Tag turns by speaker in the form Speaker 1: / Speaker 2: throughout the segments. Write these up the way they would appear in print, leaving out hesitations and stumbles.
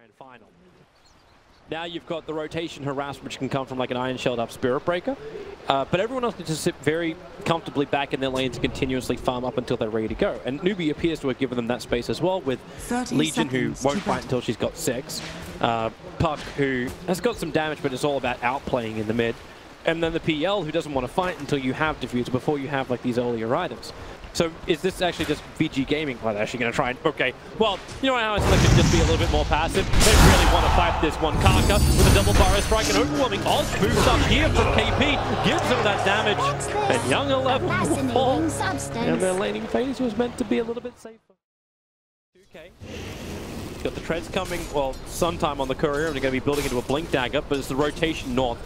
Speaker 1: grand final. Now you've got the rotation harass, which can come from like an Iron Shelled up Spirit Breaker, but everyone else can just sit very comfortably back in their lane to continuously farm up until they're ready to go. And NEWBEE appears to have given them that space as well, with Legion, who won't fight until she's got 6, Puck, who has got some damage but it's all about outplaying in the mid, and then the PL, who doesn't want to fight until you have Diffuser before you have like these earlier items. So is this actually just VG Gaming? Well, they're actually going to try and... Okay, well, you know how I selected just be a little bit more passive? They really want to fight this one. Kaka with a double Burrow Strike, and overwhelming Oz boost up here from KP. Gives them that damage. And Young 11 falls. And their laning phase was meant to be a little bit safer. 2K. Got the treads coming, well, sometime on the courier, and they're going to be building into a Blink Dagger, but it's the rotation north.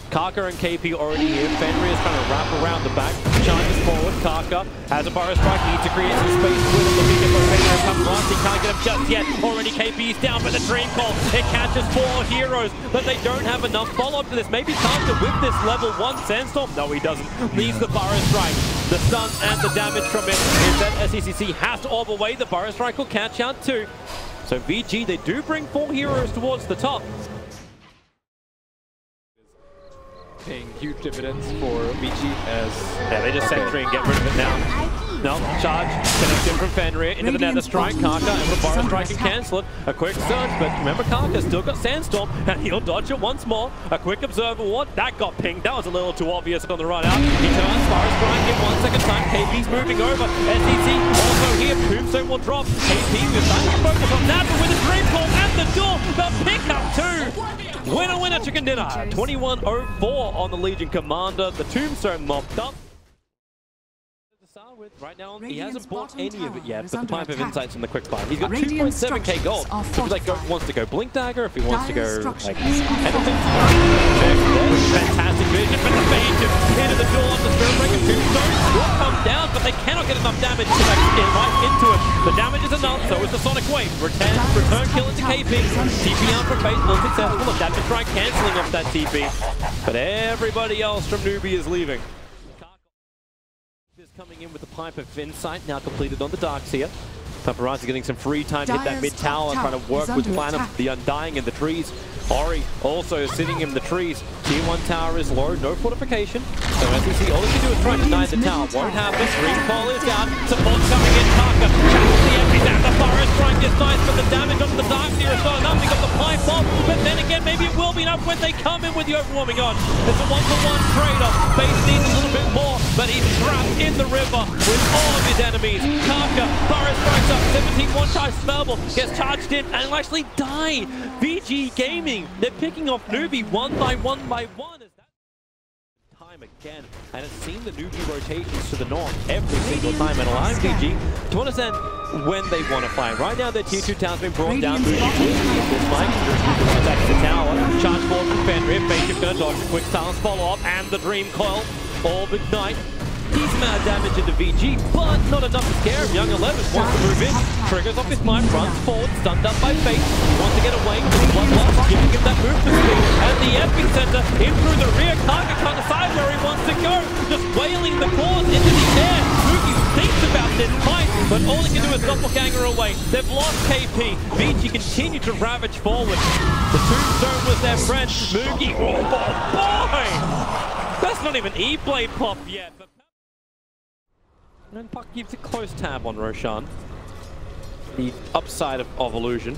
Speaker 1: Kaka and KP already here. Fenrir is trying to wrap around the back. Charges forward. Kaka has a Burrow Strike. Needs to create some space with him. Looking at Fenrir come across. He can't get him just yet. Already KP's down for the Dream Call. It catches 4 heroes, but they don't have enough follow-up to this. Maybe Kaka with this level 1 Sandstorm. No, he doesn't. Needs the Burrow Strike. The stun and the damage from it is that SECC has to orb away. The Burrow Strike will catch out too. So VG, they do bring 4 heroes towards the top.
Speaker 2: Paying huge dividends for VICI as...
Speaker 1: Yeah, they just sentry and get rid of it now. No, charge, connection from Fenrir into the Nether Strike. Kaka able to Burrow Strike and cancel it. A quick surge, but remember Kaka still got Sandstorm, and he'll dodge it once more. A quick Observer Ward, that got pinged. That was a little too obvious on the run out. He turns, Burrow Strike in 1 second time. KP's moving over. SEC also here. Tombstone will drop. KP with time to focus on that, but with a Dream Call at the door, the pickup too. Winner, winner, chicken dinner. 21-04 on the Legion Commander. The Tombstone mopped up. Right now, he hasn't bought any of it yet, but the Pipe of Insights and the Quick Buy. He's got 2.7k gold. So if he wants to go Blink Dagger, if he wants to go like anything. Fantastic vision, but the phase into the duel of the Spirit Breaker. Tombstone will come down, but they cannot get enough damage to right into it. The damage is enough, so is the Sonic Wave. Return kill into KP. TP out from Fate, unsuccessful. A damage strike cancelling off that TP. But everybody else from NEWBEE is leaving. Coming in with the Pipe of Insight, now completed on the Darkseer. Paparazzi getting some free time to hit that mid tower, trying to work with Planet, the Undying, and the trees. Ori also sitting in the trees. Tier 1 tower is low, no fortification. So as we see, all they can do is try to deny the tower. Won't happen. Dream Call is down. Support coming in. Kaka channels the empties out. The Burrow Strike is nice, but the damage on the Darkseer is not enough. They got the Pipe off, but then again, maybe it will be enough when they come in with the overwhelming on. It's a 1-for-1 trade-off. Base needs a little bit more, but he's trapped in the river with all of his enemies. Kaka, Burrow Strikes up, 17 one-charge Spellball, gets charged in, and will actually die. VG Gaming, they're picking off NEWBEE one by one. Time again, and it's seen the NEWBEE rotations to the north every single time, and allowing VG to understand when they want to fight. Right now, their tier 2 town's been brought down. NEWBEE this fight. Back to the tower. Charge forward from Fenrir. Bake's gonna dodge a quick silence follow-up, and the Dream Coil. Orb Ignite. Decent amount of damage into VG, but not enough to scare him. Young 11 wants to move in, triggers off his mind, runs forward, stunned up by Fate, wants to get away, one loss, giving him that movement speed, and the epicenter in through the rear. Kaka can't decide where he wants to go, just wailing the claws into the air. NEWBEE thinks about this fight, but all he can do is doppelganger away. They've lost KP. VG continue to ravage forward. The Tombstone was their friend. NEWBEE, oh boy! That's not even E-Blade pop yet. And Puck keeps a close tab on Roshan. The upside of Illusion.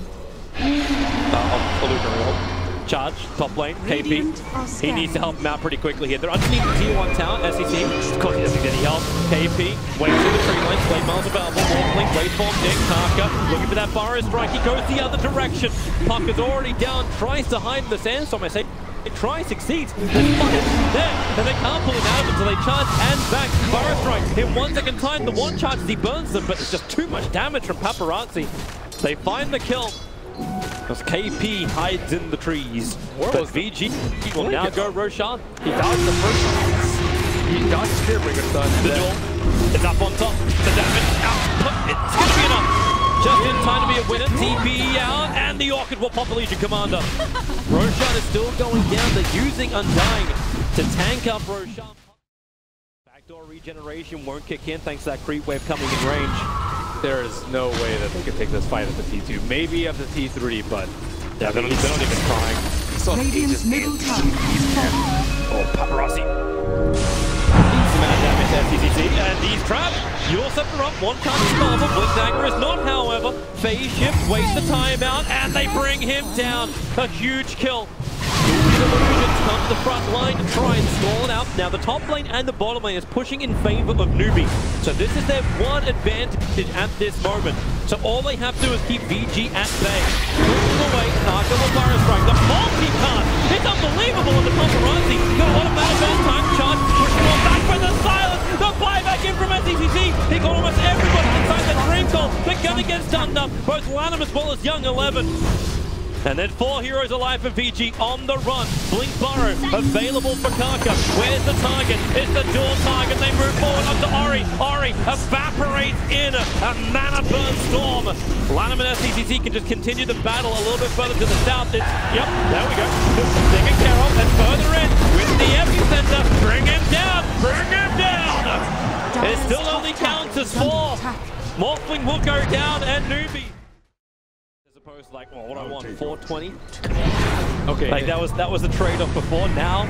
Speaker 1: Illusion Real. Charge, top lane, KP. He needs to help him out pretty quickly here. They're underneath the tier 1 tower, SEC. Of course he doesn't get any help. KP, waits through the tree lane, Blade Miles available. Blink, waveform, Dick, Kaka. Looking for that Burrow Strike, he goes the other direction. Puck is already down, tries to hide in the sandstorm. I say, it tries, succeeds. There's fire there, and they can't pull him out of it until they charge and back. Burrow Strike in 1 second time. The one charges, he burns them, but it's just too much damage from Paparazzi. They find the kill as KP hides in the trees. But VG will now go Roshan.
Speaker 2: He dodged the first one. He dodged Spirit Breaker stun.
Speaker 1: The duel is up on top. The damage out. It's going to be enough. Just in time to be a winner. TP out, and the Orchid will pop a Legion Commander. Roshan is still going down. They're using Undying to tank up Roshan. Backdoor regeneration won't kick in thanks to that creep wave coming in range.
Speaker 2: There is no way that they could take this fight at the T2. Maybe at the T3, but
Speaker 1: Yeah, they're not even trying.
Speaker 3: Radiant's middle tower is falling.
Speaker 1: Oh, Paparazzi. Needs some amount of damage there, CCC, and he's trapped. You'll set them up, one can't spell them. Blitz Dagger is not, however. Phase shift, waste the timeout, and they bring him down. A huge kill. Illusions come to the front line to try and stall it out. Now the top lane and the bottom lane is pushing in favor of NEWBEE. So this is their one advantage at this moment. So all they have to do is keep VG at bay. Pushing away, Naka will fire a strike. The multi-card, it's unbelievable on the paparazzi. Got a lot of battle time charge, pushing on back for the silence. The buyback in from SECC. He got almost everybody inside the dream call. They're gonna get stunned up, both Lanham as well as Young 11. And then 4 heroes alive for VG on the run. Blink Burrow available for Kaka. Where's the target? It's the dual target. They move forward up to Ori. Ori evaporates in a mana burn storm. Lanham and SCCC can just continue the battle a little bit further to the south. Yep, there we go. Taken care of and further in with the epicenter. Bring him down. Bring him down. It still only counts as 4. Morphling will go down and NEWBEE. Opposed to like, well, what I want, 420. Okay, like that was the trade-off before. Now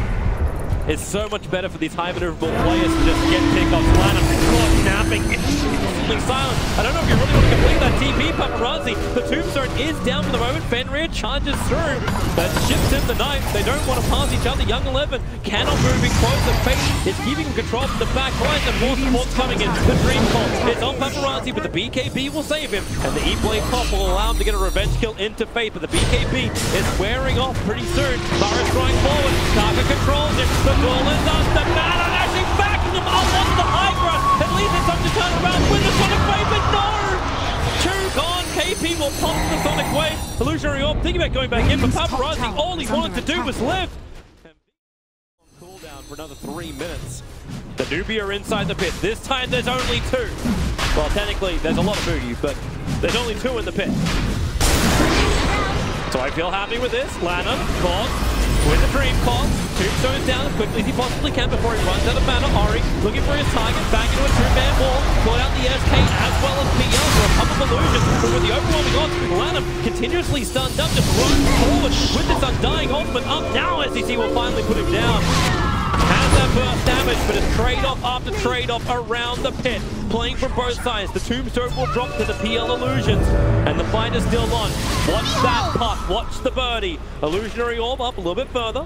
Speaker 1: it's so much better for these high maneuverable players to just get pickoffs. Lanham caught napping, instantly silent. I don't know if you really want to complete that TP, Paparazzi. The tombstone is down for the moment. Fenrir charges through, but shifts in the knife. They don't want to pass each other. Young 11 cannot move in close. The Fate is keeping control from the back line, and more support's coming in. The Dream Call is on Paparazzi, but the BKB will save him, and the E-Blade pop will allow him to get a revenge kill into Fate, but the BKB is wearing off pretty soon. Barrett's trying forward. Kaka controls it. The goal is up. The man on actually backing him up on the high ground. At least it's time to turn around with the Sonic Wave, but no! 2 gone. KP will pop the Sonic Wave. Illusionary Orb thinking about going back in, but Paparazzi, all he wanted to do was live. Cooldown for another 3 minutes. The NEWBEE are inside the pit. This time there's only 2. Well, technically there's a lot of booty, but there's only 2 in the pit. So I feel happy with this. Lanham caught with the Dream Call. Tombstone's down as quickly as he possibly can before he runs out of mana. Ori looking for his target, back into a 2-man wall. Caught out the SK as well as PL for a couple of illusions. But with the overwhelming odds, Lanham continuously stunned up, just runs forward with this undying ultimate up. Now SEC will finally put him down. Has that burst damage, but it's trade-off after trade-off around the pit. Playing from both sides. The Tombstone will drop to the PL Illusions, and the fight is still on. Watch that puck, watch the birdie. Illusionary Orb up a little bit further.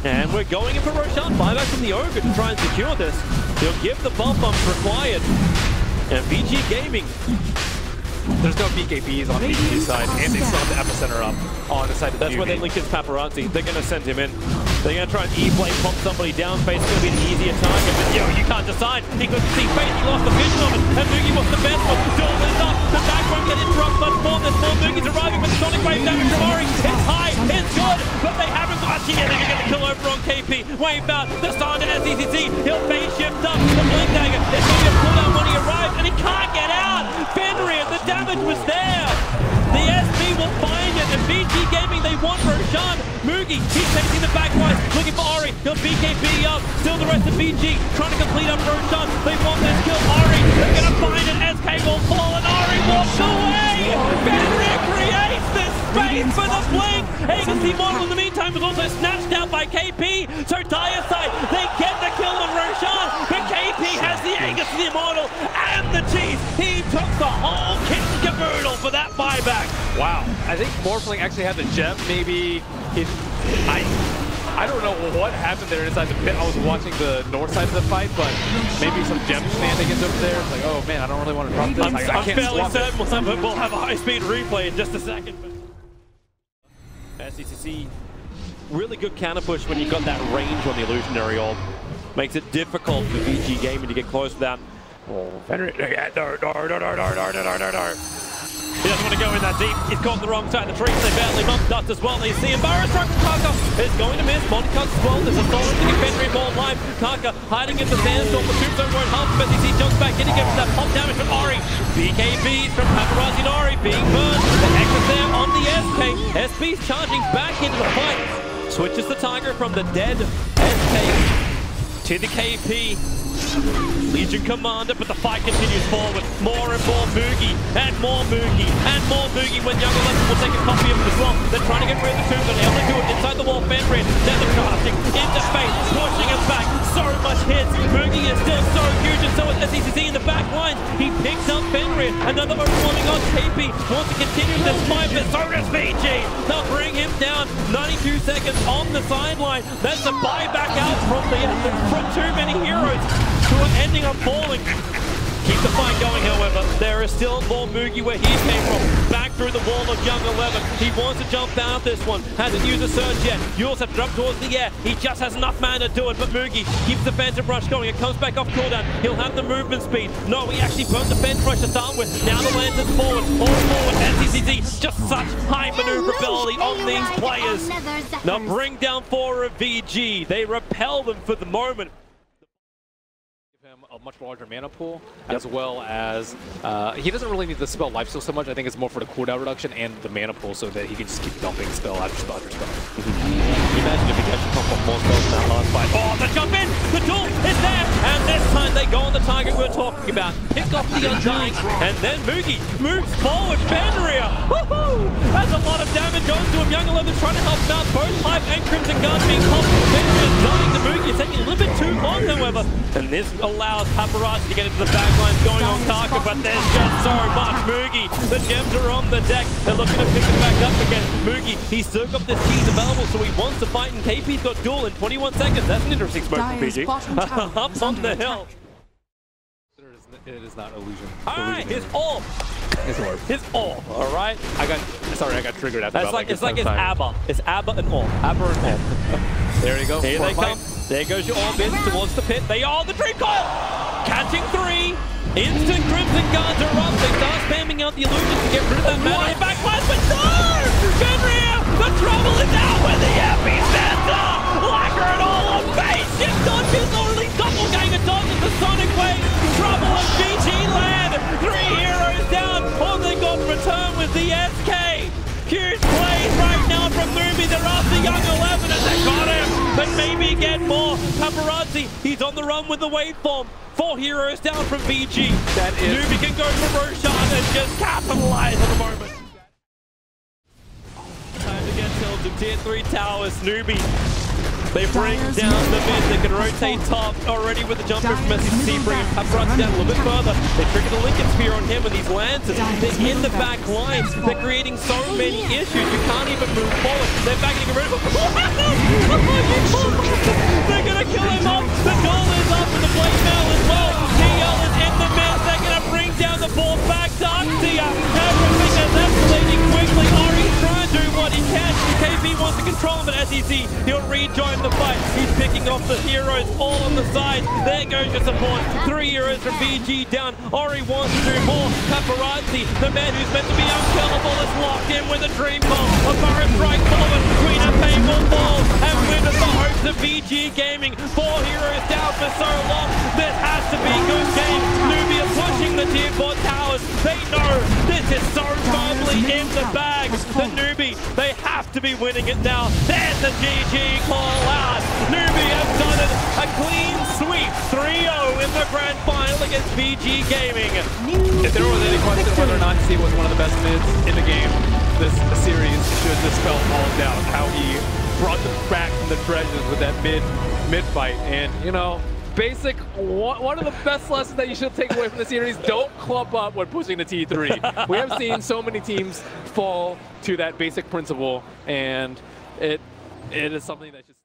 Speaker 1: And we're going in for Roshan. Buyback from the Ogre to try and secure this. He'll give the bump required. And VG Gaming.
Speaker 2: There's no BKBs on VG's side, and they still have the epicenter up on the side of the
Speaker 1: That's where they link his Paparazzi. They're going to send him in. They're going to try and E-Blade pop somebody down. Fate's going to be an easier target, but yo, you can't decide. He couldn't see Fate, he lost the vision of it, and Moogie was the best one. Still is up, the back won't get interrupted much more. There's more Moogie's arriving with Sonic Wave damage from Ori. It's high, it's good, but they haven't got yet. They're going to get the kill over on KP. Wave out, the start to SECC. He'll phase shift up, the Blink Dagger. It's going to get pulled out when he arrives, and he can't get out. Fenrir, the damage was there. The SP will find it, and VG Gaming, they want Roshan. Moogie, he's taking the back line, looking for Ori. He'll BKB up. Still the rest of VG trying to complete up Roshan. They want this kill. Ori, they're going to find it. SK will fall, and Ori walks away. Fenrir creates this space for the Blink. Agency Model in the meantime was also snatched out by KP. So Dire Side, they get the kill on Roshan, but KP has the Agency Model and the cheese. He took the whole kit and caboodle for that buyback.
Speaker 2: Wow, I think Morphling actually had the gem. Maybe I don't know what happened there inside the pit. I was watching the north side of the fight, but maybe some gem shenanigans over there. It's like, oh man, I don't really want to drop this.
Speaker 1: I'm fairly certain we'll have a high-speed replay in just a second. SECC, really good counter push when you got that range on the Illusionary Orb. Makes it difficult for VG Gaming to get close to that. Oh, Fenrir, he doesn't want to go in that deep. He's caught the wrong side of the trees. They badly bumped Dust as well. They see him. Barra struck Kaka is going to miss. Moncuts as well. There's a solid to get Fenrir more alive. Kaka hiding in the sandstorm. The Tombstone won't help him as he jumps back in. He gets that pop damage from Ori. BKB from Paparazzi and Ori being burned. The X is there on the SK. SP's charging back into the fight. Switches the target from the dead SK to the KP. Legion Commander, but the fight continues forward. More and more Moogie, and more Moogie, and more Moogie when Young 11 will take a copy of it as well. They're trying to get rid of the two, but they're able to do it inside the wall. Fenrir, now they're casting into space, pushing him back. So much hits. Moogie is still so huge, and so is SECC in the back line. He picks up Fenrir. Another overwhelming on KP. Wants to continue this fight, but so does VG. They'll bring him down. 92 seconds on the sideline. That's a buyback out from too many heroes who are ending up falling. Keep the fight going, however. There is still more Moogie where he came from. Back through the wall of Young 11. He wants to jump out this one. Hasn't used a surge yet. Yules have to drop towards the air. He just has enough mana to do it, but Moogie keeps the Phantom Rush going. It comes back off cooldown. He'll have the movement speed. No, he actually burnt the Phantom Rush to start with. Now the Lantern's forward. All forward. NCCC, just such high maneuverability on these players. Now bring down 4 of VG. They repel them for the moment.
Speaker 2: A much larger mana pool, as well as he doesn't really need the spell lifesteal so much. I think it's more for the cooldown reduction and the mana pool, so that he can just keep dumping spell after spell after spell.
Speaker 1: Can you imagine if he actually pump up more spells in that last fight? Oh, the jump in! The duel is there! And this time they go on the target we're talking about. Pick off the Undying, and then Moogie moves forward. Fenrir! Woohoo! That's a lot of damage onto him. Young 11 trying to help him out. Both Hive and Crimson Guard being popped. Fenrir's dying to Moogie. It's taking a little bit too long, however. And this allows Paparazzi to get into the back lines going on Kaka, but there's just so much Moogie. The gems are on the deck. They're looking to pick it back up again. Moogie, he's still got this keys available, so he wants to fight, and KP's got duel in 21 seconds. That's an interesting smoke from PG. Up on the hill.
Speaker 2: It is not illusion.
Speaker 1: Alright, his orb. His orb, alright?
Speaker 2: I got triggered after that.
Speaker 1: It's like his ABBA. It's ABBA and orb. ABBA and orb.
Speaker 2: There you go.
Speaker 1: Here they come. There goes your orb in towards the pit. They are the dream coil! Catching 3. Instant Crimson Guards are up. They start spamming out the illusions to get rid of that mana. Backlash, but no! Fenrir! The trouble is out with the epicenter! Lacquer it all on base! Just dodges, or at least doppelganger dodges the Sonic Wave! Trouble of GG land! 3 heroes down! All they got in return was the SK! Huge plays right now from NEWBEE. They're after Young 11 and they got him! But maybe get more. Paparazzi, he's on the run with the waveform. 4 heroes down from VG.
Speaker 2: That is...
Speaker 1: NEWBEE can go for Roshan and just capitalize on the moment. Time to get tilted. Tier 3 towers. NEWBEE. They bring down the mid. They can rotate top already with the jumper from SECC, bringing Paparazzi down a little bit further. They trigger the Lincoln Spear on him with these lances. They're in the back lines. They're creating so many issues. You can't even move forward. They're backing rid of him. They're going to kill him off. The goal is up for the blade mail as well. DL is in the mid. They're going to bring down the ball back to Arctia. Everything is escalating quickly. Ari's trying to do what he can. KP wants to control him at SEC. He'll rejoin the fight. He's picking off the heroes all on the side. There goes your support. 3 heroes from VG down. Ori wants to do more. Paparazzi, the man who's meant to be unkillable, is locked in with a dream bomb. A Burrow strike forward. Queen of Pain will fall. And witness the hopes of VG Gaming. 4 heroes down for so long. This has to be good game. NEWBEE are pushing the tier 4 towers. They know this is so firmly in the bag. The NEWBEE, they have to be winning it now. There's the GG call out. NEWBEE have done it. A clean sweep. 3-0 in the grand final against VG Gaming.
Speaker 2: If there was any question whether or not he was one of the best mids in the game, this series should dispel all doubt. How he brought them back from the treasures with that mid fight. And, you know, basic, one of the best lessons that you should take away from the series, don't clump up when pushing the T3. We have seen so many teams fall to that basic principle, and it is something that just